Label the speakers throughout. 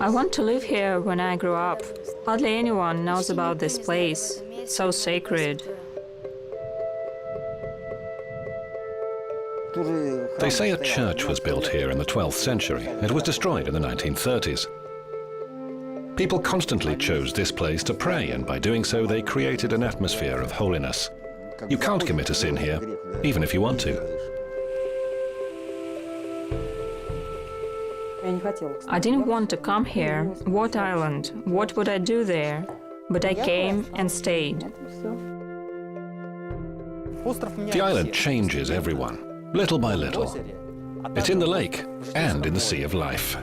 Speaker 1: I want to live here when I grow up. Hardly anyone knows about this place. It's so sacred.
Speaker 2: They say a church was built here in the 12th century. It was destroyed in the 1930s. People constantly chose this place to pray, and by doing so they created an atmosphere of holiness. You can't commit a sin here, even if you want to.
Speaker 1: I didn't want to come here. What island? What would I do there? But I came and stayed.
Speaker 2: The island changes everyone, little by little. It's in the lake and in the sea of life.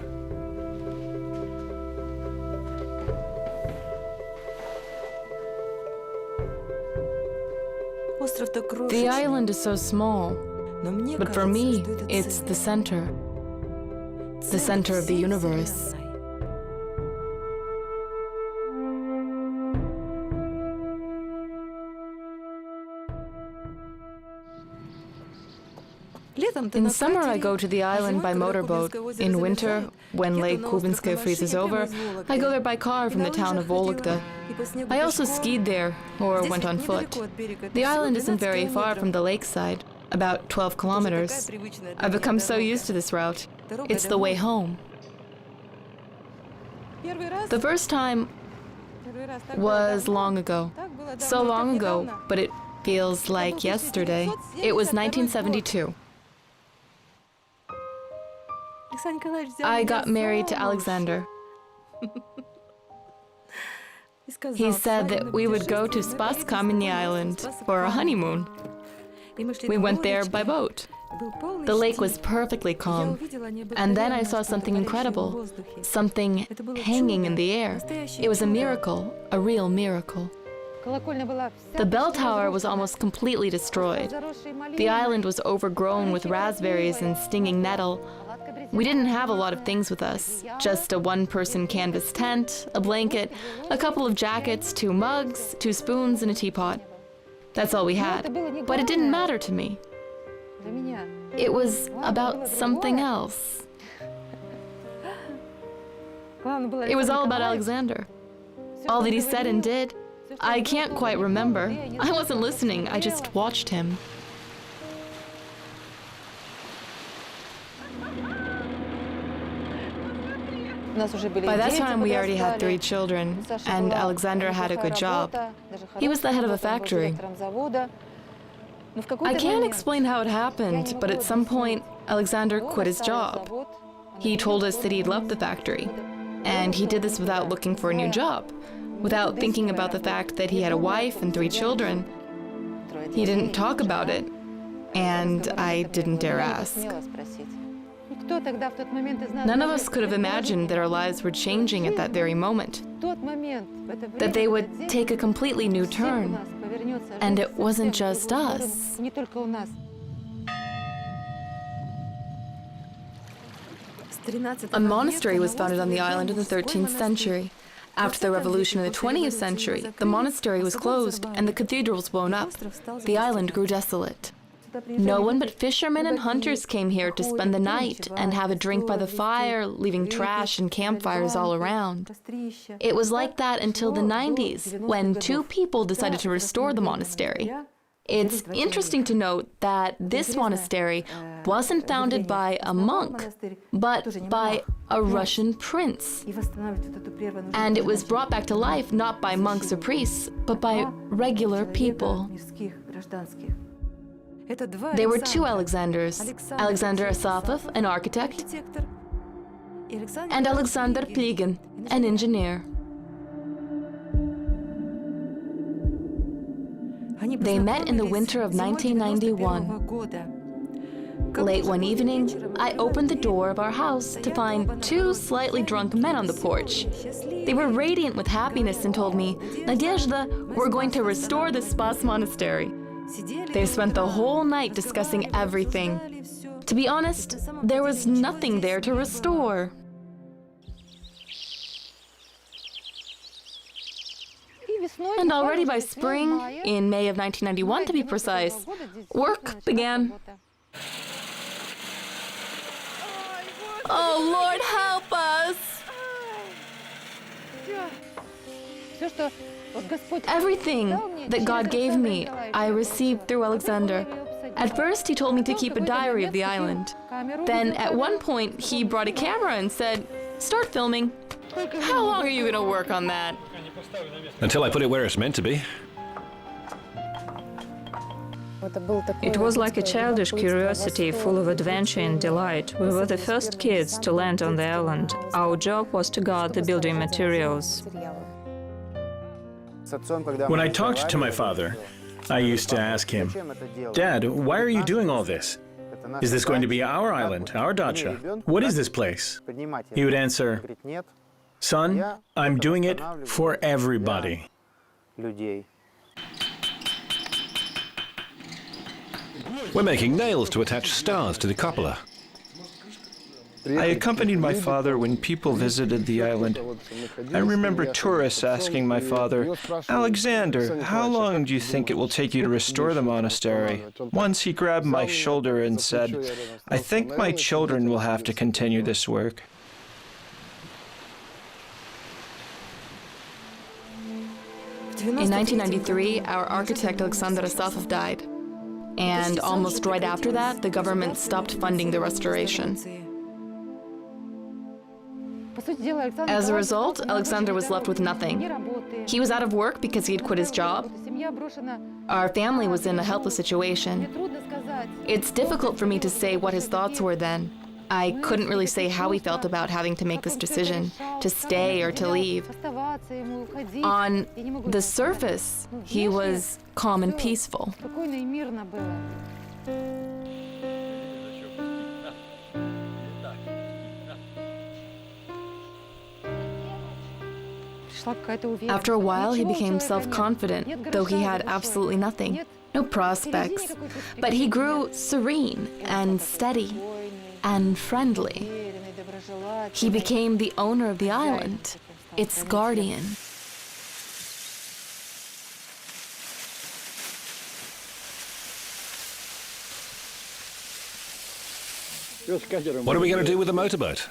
Speaker 3: The island is so small, but for me, it's the center. It's the center of the universe. In summer, I go to the island by motorboat. In winter, when Lake Kubinskoye freezes over, I go there by car from the town of Vologda. I also skied there, or went on foot. The island isn't very far from the lakeside, about 12 kilometers. I've become so used to this route. It's the way home. The first time was long ago. So long ago, but it feels like yesterday. It was 1972. I got married to Aleksandr. He said that we would go to Spaskameny Island for a honeymoon. We went there by boat. The lake was perfectly calm. And then I saw something incredible, something hanging in the air. It was a miracle, a real miracle. The bell tower was almost completely destroyed. The island was overgrown with raspberries and stinging nettle. We didn't have a lot of things with us, just a one-person canvas tent, a blanket, a couple of jackets, 2 mugs, 2 spoons, and a teapot. That's all we had, but it didn't matter to me. It was about something else. It was all about Aleksandr. All that he said and did, I can't quite remember. I wasn't listening, I just watched him. By that time, we already had 3 children, and Aleksandr had a good job. He was the head of a factory. I can't explain how it happened, but at some point, Aleksandr quit his job. He told us that he loved the factory, and he did this without looking for a new job, without thinking about the fact that he had a wife and 3 children. He didn't talk about it, and I didn't dare ask. None of us could have imagined that our lives were changing at that very moment, that they would take a completely new turn, and it wasn't just us. A monastery was founded on the island in the 13th century. After the revolution in the 20th century, the monastery was closed and the cathedral was blown up. The island grew desolate. No one but fishermen and hunters came here to spend the night and have a drink by the fire, leaving trash and campfires all around. It was like that until the 90s, when 2 people decided to restore the monastery. It's interesting to note that this monastery wasn't founded by a monk, but by a Russian prince. And it was brought back to life not by monks or priests, but by regular people. There were 2 Aleksandrs, Aleksandr Asafov, an architect, and Aleksandr Pligin, an engineer. They met in the winter of 1991. Late one evening, I opened the door of our house to find 2 slightly drunk men on the porch. They were radiant with happiness and told me, "Nadezhda, we're going to restore the Spas Monastery." They spent the whole night discussing everything. To be honest, there was nothing there to restore. And already by spring, in May of 1991 to be precise, work began. Oh, Lord, help us! Everything that God gave me, I received through Alexander. At first, he told me to keep a diary of the island. Then, at one point, he brought a camera and said, "Start filming." How long are you going to work on that?
Speaker 2: Until I put it where it's meant to be.
Speaker 1: It was like a childish curiosity full of adventure and delight. We were the first kids to land on the island. Our job was to guard the building materials.
Speaker 4: When I talked to my father, I used to ask him, "Dad, why are you doing all this? Is this going to be our island, our dacha? What is this place?" He would answer, "Son, I'm doing it for everybody."
Speaker 2: We're making nails to attach stars to the cupola.
Speaker 5: I accompanied my father when people visited the island. I remember tourists asking my father, "Alexander, how long do you think it will take you to restore the monastery?" Once he grabbed my shoulder and said, "I think my children will have to continue this work."
Speaker 3: In 1993, our architect Aleksandr Pligin died. And almost right after that, the government stopped funding the restoration. As a result, Alexander was left with nothing. He was out of work because he had quit his job. Our family was in a helpless situation. It's difficult for me to say what his thoughts were then. I couldn't really say how he felt about having to make this decision, to stay or to leave. On the surface, he was calm and peaceful. After a while, he became self-confident, though he had absolutely nothing, no prospects. But he grew serene and steady and friendly. He became the owner of the island, its guardian.
Speaker 2: What are we going to do with the motorboat?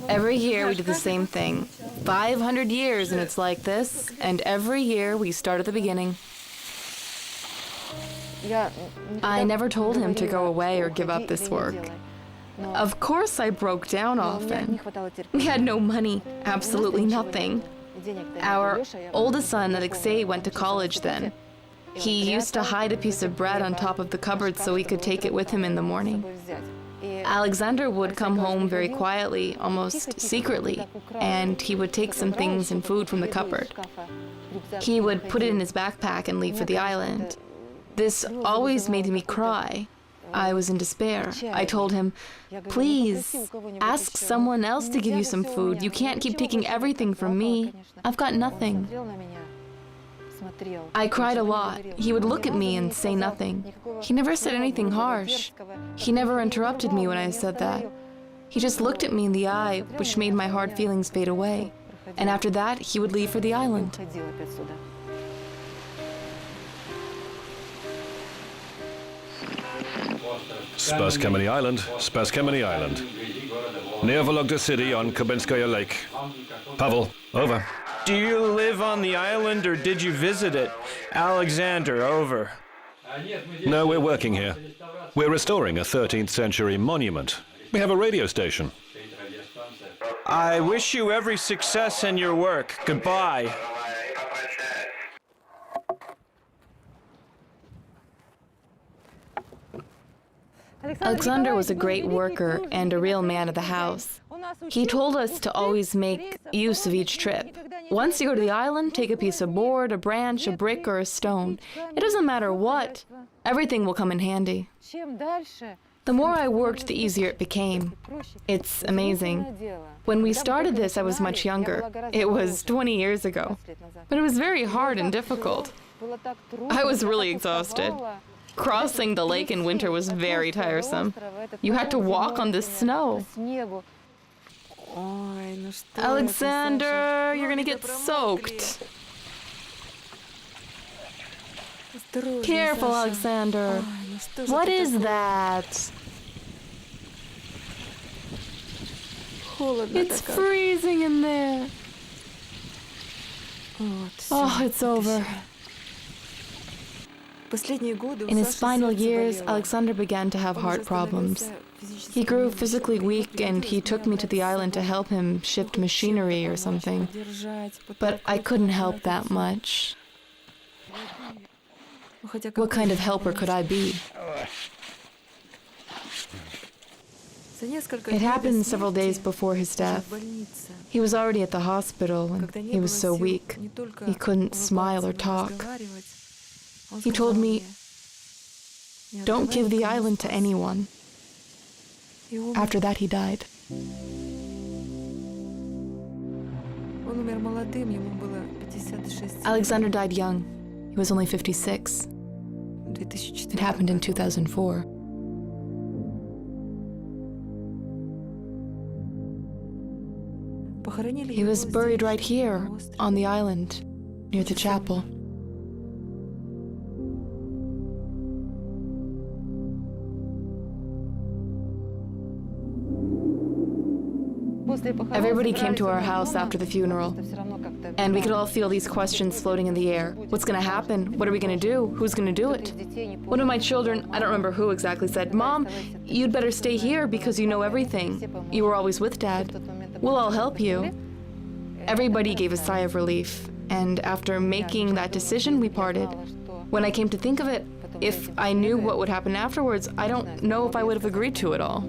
Speaker 3: Every year we do the same thing. 500 years and it's like this, and every year we start at the beginning. I never told him to go away or give up this work. Of course I broke down often. We had no money, absolutely nothing. Our oldest son, Alexei, went to college then. He used to hide a piece of bread on top of the cupboard so he could take it with him in the morning. Alexander would come home very quietly, almost secretly, and he would take some things and food from the cupboard. He would put it in his backpack and leave for the island. This always made me cry. I was in despair. I told him, "Please, ask someone else to give you some food. You can't keep taking everything from me. I've got nothing." I cried a lot. He would look at me and say nothing. He never said anything harsh. He never interrupted me when I said that. He just looked at me in the eye, which made my hard feelings fade away. And after that, he would leave for the island.
Speaker 2: Spaskameny Island, Spaskameny Island. Near Vologda City on Kubenskaya Lake. Pavel, over.
Speaker 5: Do you live on the island or did you visit it? Alexander, over.
Speaker 2: No, we're working here. We're restoring a 13th century monument. We have a radio station.
Speaker 5: I wish you every success in your work. Goodbye.
Speaker 3: Alexander was a great worker and a real man of the house. He told us to always make use of each trip. Once you go to the island, take a piece of board, a branch, a brick, or a stone. It doesn't matter what. Everything will come in handy. The more I worked, the easier it became. It's amazing. When we started this, I was much younger. It was 20 years ago. But it was very hard and difficult. I was really exhausted. Crossing the lake in winter was very tiresome. You had to walk on the snow. Alexander, you're gonna get soaked. Careful, Alexander. What is that? It's freezing in there. Oh, it's over. In his final years, Aleksandr began to have heart problems. He grew physically weak and he took me to the island to help him shift machinery or something. But I couldn't help that much. What kind of helper could I be? It happened several days before his death. He was already at the hospital and he was so weak. He couldn't smile or talk. He told me, "Don't give the island to anyone." After that, he died. Aleksandr died young. He was only 56. It happened in 2004. He was buried right here, on the island, near the chapel. Everybody came to our house after the funeral, and we could all feel these questions floating in the air. What's gonna happen? What are we gonna do? Who's gonna do it? One of my children, I don't remember who exactly, said, "Mom, you'd better stay here because you know everything. You were always with Dad. We'll all help you." Everybody gave a sigh of relief, and after making that decision, we parted. When I came to think of it, if I knew what would happen afterwards, I don't know if I would have agreed to it all.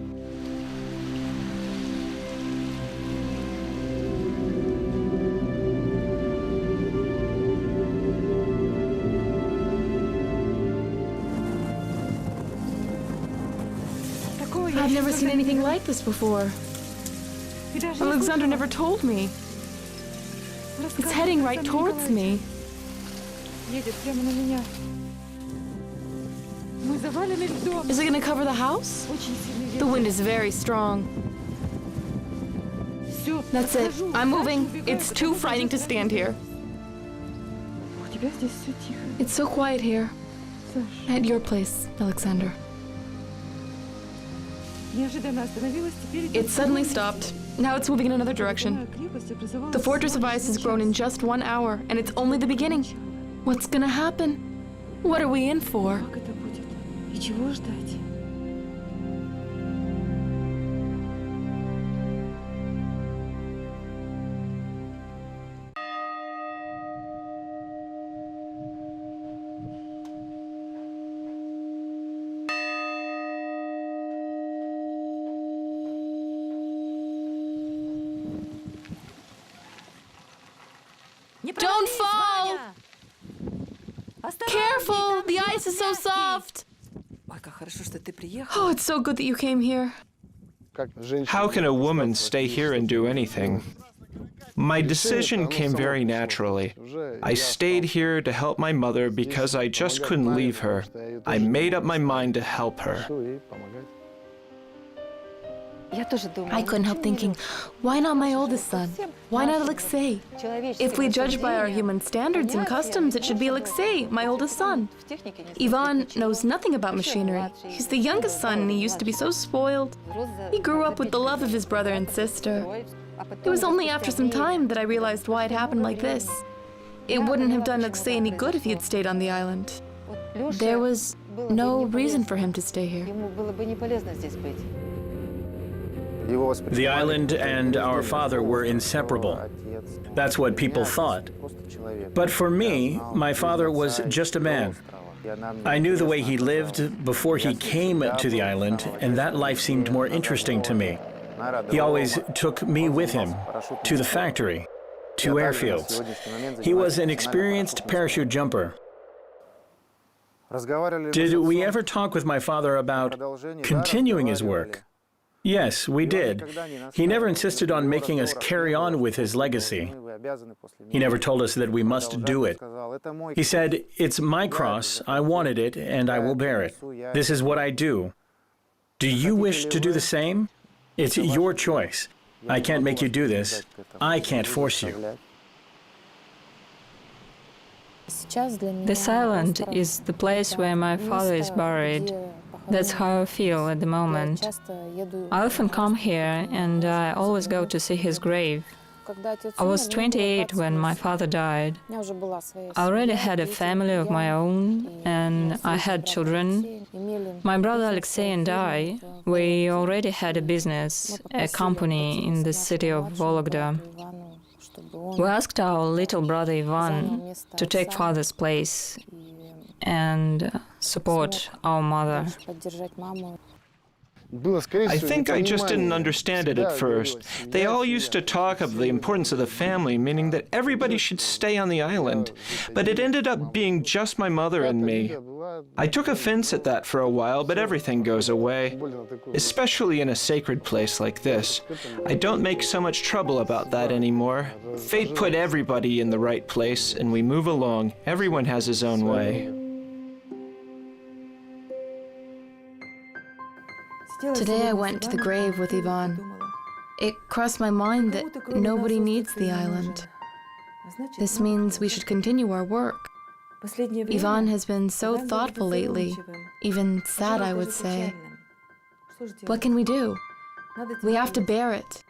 Speaker 3: I've never seen anything like this before. Aleksandr never told me. It's heading right towards me. Is it going to cover the house? The wind is very strong. That's it. I'm moving. It's too frightening to stand here. It's so quiet here. At your place, Aleksandr. It suddenly stopped. Now it's moving in another direction. The fortress of ice has grown in just 1 hour, and it's only the beginning. What's gonna happen? What are we in for? Don't fall! Careful! The ice is so soft! Oh, it's so good that you came here.
Speaker 5: How can a woman stay here and do anything? My decision came very naturally. I stayed here to help my mother because I just couldn't leave her. I made up my mind to help her.
Speaker 3: I couldn't help thinking, why not my oldest son? Why not Alexei? If we judge by our human standards and customs, it should be Alexei, my oldest son. Ivan knows nothing about machinery. He's the youngest son and he used to be so spoiled. He grew up with the love of his brother and sister. It was only after some time that I realized why it happened like this. It wouldn't have done Alexei any good if he had stayed on the island. There was no reason for him to stay here.
Speaker 4: The island and our father were inseparable. That's what people thought. But for me, my father was just a man. I knew the way he lived before he came to the island, and that life seemed more interesting to me. He always took me with him to the factory, to airfields. He was an experienced parachute jumper. Did we ever talk with my father about continuing his work? Yes, we did. He never insisted on making us carry on with his legacy. He never told us that we must do it. He said, "It's my cross, I wanted it, and I will bear it. This is what I do. Do you wish to do the same? It's your choice. I can't make you do this. I can't force you."
Speaker 1: This island is the place where my father is buried. That's how I feel at the moment. I often come here and I always go to see his grave. I was 28 when my father died. I already had a family of my own, and I had children. My brother Alexei and I, we already had a business, a company in the city of Vologda. We asked our little brother Ivan to take father's place and support our mother.
Speaker 5: I think I just didn't understand it at first. They all used to talk of the importance of the family, meaning that everybody should stay on the island. But it ended up being just my mother and me. I took offense at that for a while, but everything goes away. Especially in a sacred place like this. I don't make so much trouble about that anymore. Fate put everybody in the right place, and we move along. Everyone has his own way.
Speaker 3: Today I went to the grave with Ivan. It crossed my mind that nobody needs the island. This means we should continue our work. Ivan has been so thoughtful lately, even sad, I would say. What can we do? We have to bear it.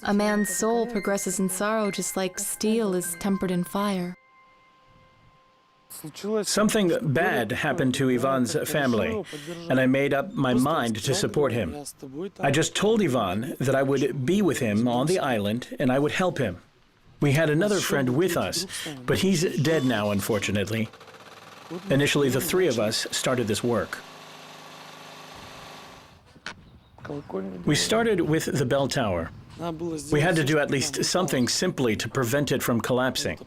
Speaker 3: A man's soul progresses in sorrow just like steel is tempered in fire.
Speaker 4: Something bad happened to Ivan's family, and I made up my mind to support him. I just told Ivan that I would be with him on the island and I would help him. We had another friend with us, but he's dead now, unfortunately. Initially, the three of us started this work. We started with the bell tower. We had to do at least something simply to prevent it from collapsing.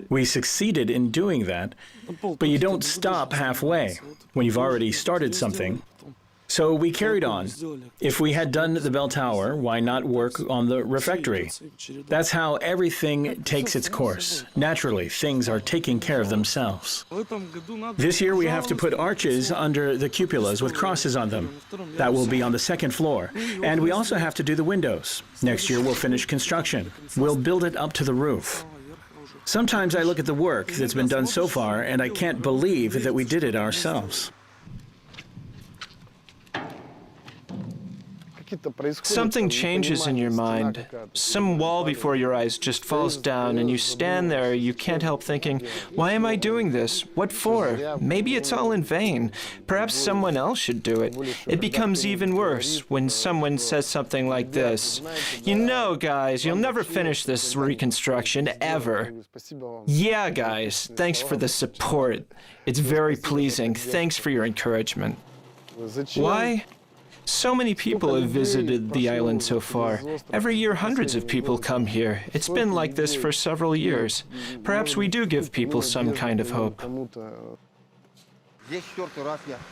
Speaker 4: We succeeded in doing that, but you don't stop halfway when you've already started something. So we carried on. If we had done the bell tower, why not work on the refectory? That's how everything takes its course. Naturally, things are taking care of themselves. This year we have to put arches under the cupolas with crosses on them. That will be on the second floor. And we also have to do the windows. Next year we'll finish construction. We'll build it up to the roof. Sometimes I look at the work that's been done so far and I can't believe that we did it ourselves.
Speaker 5: Something changes in your mind. Some wall before your eyes just falls down and you stand there, you can't help thinking, why am I doing this? What for? Maybe it's all in vain. Perhaps someone else should do it. It becomes even worse when someone says something like this. You know, guys, you'll never finish this reconstruction, ever. Yeah, guys, thanks for the support. It's very pleasing. Thanks for your encouragement. Why? So many people have visited the island so far. Every year, hundreds of people come here. It's been like this for several years. Perhaps we do give people some kind of hope.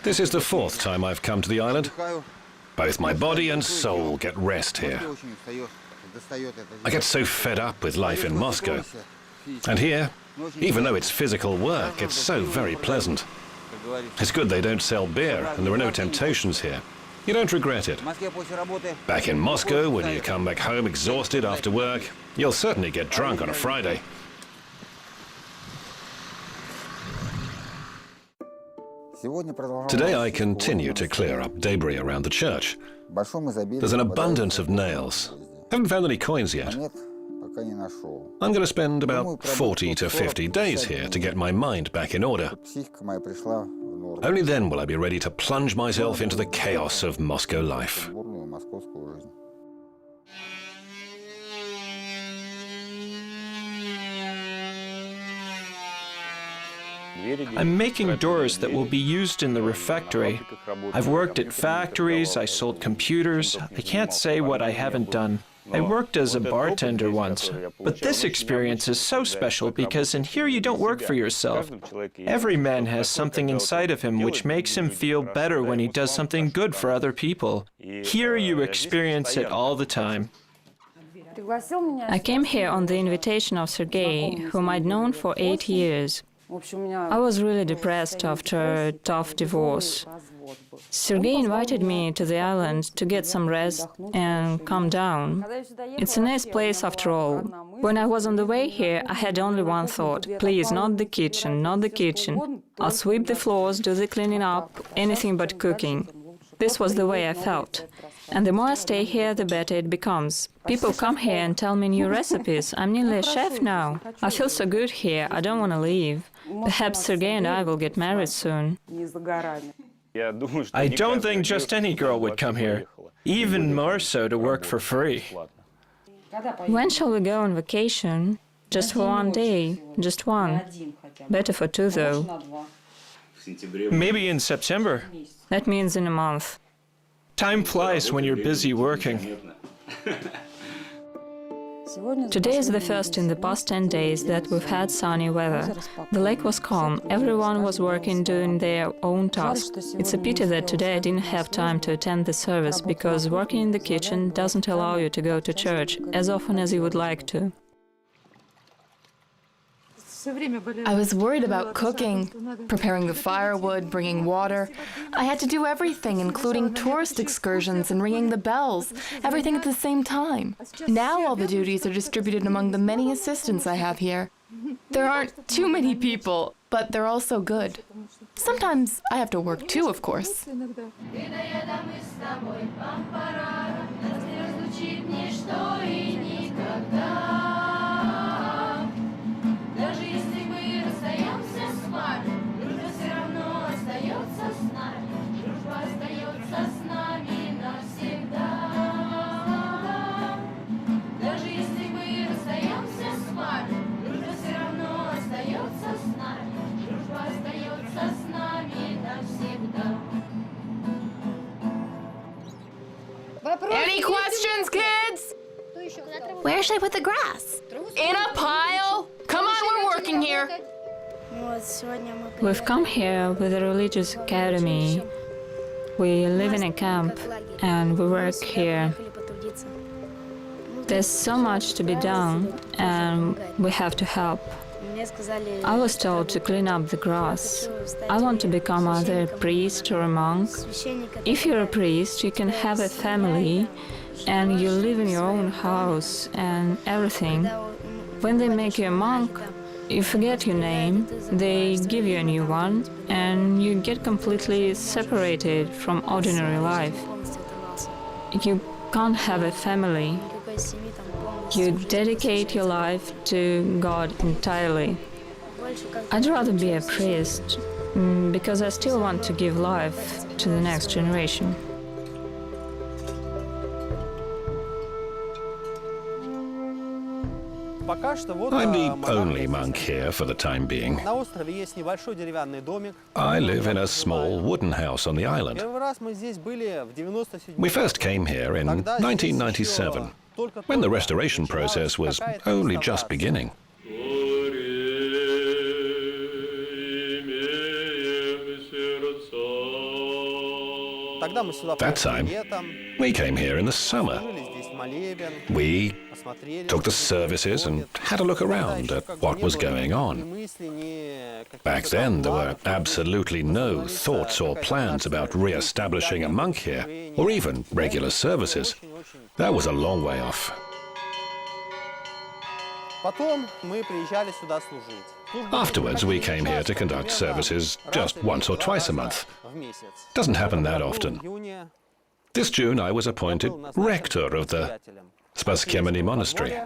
Speaker 2: This is the fourth time I've come to the island. Both my body and soul get rest here. I get so fed up with life in Moscow. And here, even though it's physical work, it's so very pleasant. It's good they don't sell beer and there are no temptations here. You don't regret it. Back in Moscow, when you come back home exhausted after work, you'll certainly get drunk on a Friday. Today I continue to clear up debris around the church. There's an abundance of nails. Haven't found any coins yet. I'm going to spend about 40 to 50 days here to get my mind back in order. Only then will I be ready to plunge myself into the chaos of Moscow life.
Speaker 5: I'm making doors that will be used in the refectory. I've worked at factories, I sold computers. I can't say what I haven't done. I worked as a bartender once, but this experience is so special because in here you don't work for yourself. Every man has something inside of him which makes him feel better when he does something good for other people. Here you experience it all the time.
Speaker 1: I came here on the invitation of Sergei, whom I'd known for 8 years. I was really depressed after a tough divorce. Sergei invited me to the island to get some rest and calm down. It's a nice place after all. When I was on the way here, I had only one thought. Please, not the kitchen, not the kitchen. I'll sweep the floors, do the cleaning up, anything but cooking. This was the way I felt. And the more I stay here, the better it becomes. People come here and tell me new recipes. I'm nearly a chef now. I feel so good here, I don't want to leave. Perhaps Sergei and I will get married soon.
Speaker 5: I don't think just any girl would come here, even more so to work for free.
Speaker 1: When shall we go on vacation? Just for one day, just one. Better for two, though.
Speaker 5: Maybe in September.
Speaker 1: That means in a month.
Speaker 5: Time flies when you're busy working.
Speaker 1: Today is the first in the past 10 days that we've had sunny weather. The lake was calm, everyone was working doing their own tasks. It's a pity that today I didn't have time to attend the service, because working in the kitchen doesn't allow you to go to church as often as you would like to.
Speaker 3: I was worried about cooking, preparing the firewood, bringing water. I had to do everything, including tourist excursions and ringing the bells, everything at the same time. Now all the duties are distributed among the many assistants I have here. There aren't too many people, but they're also good. Sometimes I have to work too, of course. Any questions, kids?
Speaker 6: Where should I put the grass?
Speaker 3: In a pile? Come on, we're working here.
Speaker 1: We've come here with a religious academy. We live in a camp and we work here. There's so much to be done and we have to help. I was told to clean up the grass. I want to become either a priest or a monk. If you're a priest, you can have a family and you live in your own house and everything. When they make you a monk, you forget your name, they give you a new one, and you get completely separated from ordinary life. You can't have a family. You dedicate your life to God entirely. I'd rather be a priest, because I still want to give life to the next generation.
Speaker 2: I'm the only monk here for the time being. I live in a small wooden house on the island. We first came here in 1997, when the restoration process was only just beginning. That time, we came here in the summer. We took the services and had a look around at what was going on. Back then, there were absolutely no thoughts or plans about re-establishing a monk here, or even regular services. That was a long way off. Afterwards, we came here to conduct services just once or twice a month. Doesn't happen that often. This June, I was appointed rector of the Spasskamenny monastery.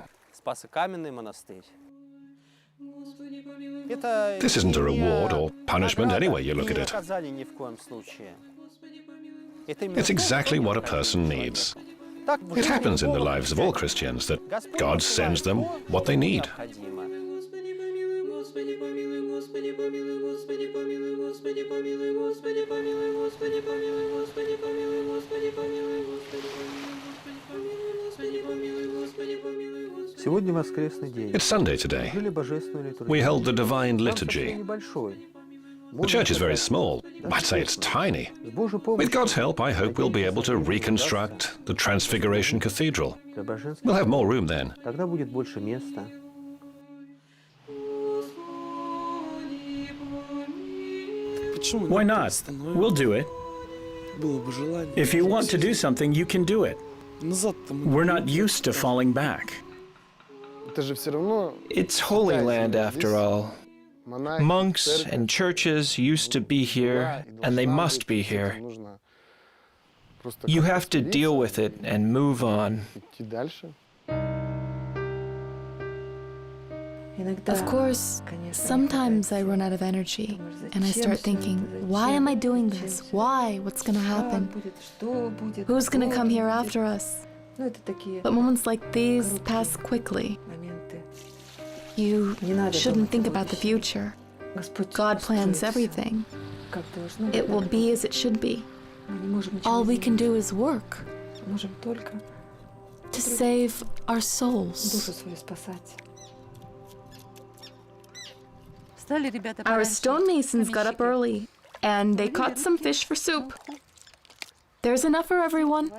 Speaker 2: This isn't a reward or punishment any way you look at it. It's exactly what a person needs. It happens in the lives of all Christians that God sends them what they need. It's Sunday today. We held the Divine Liturgy. The church is very small. I'd say it's tiny. With God's help, I hope we'll be able to reconstruct the Transfiguration Cathedral. We'll have more room then.
Speaker 4: Why not? We'll do it. If you want to do something, you can do it. We're not used to falling back.
Speaker 5: It's Holy Land after all. Monks and churches used to be here, and they must be here. You have to deal with it and move on.
Speaker 3: Of course, sometimes I run out of energy and I start thinking, why am I doing this? Why? What's gonna happen? Who's gonna come here after us? But moments like these pass quickly. You shouldn't think about the future. God plans everything. It will be as it should be. All we can do is work to save our souls. Our stonemasons got up early, and they caught some fish for soup. There's enough for everyone.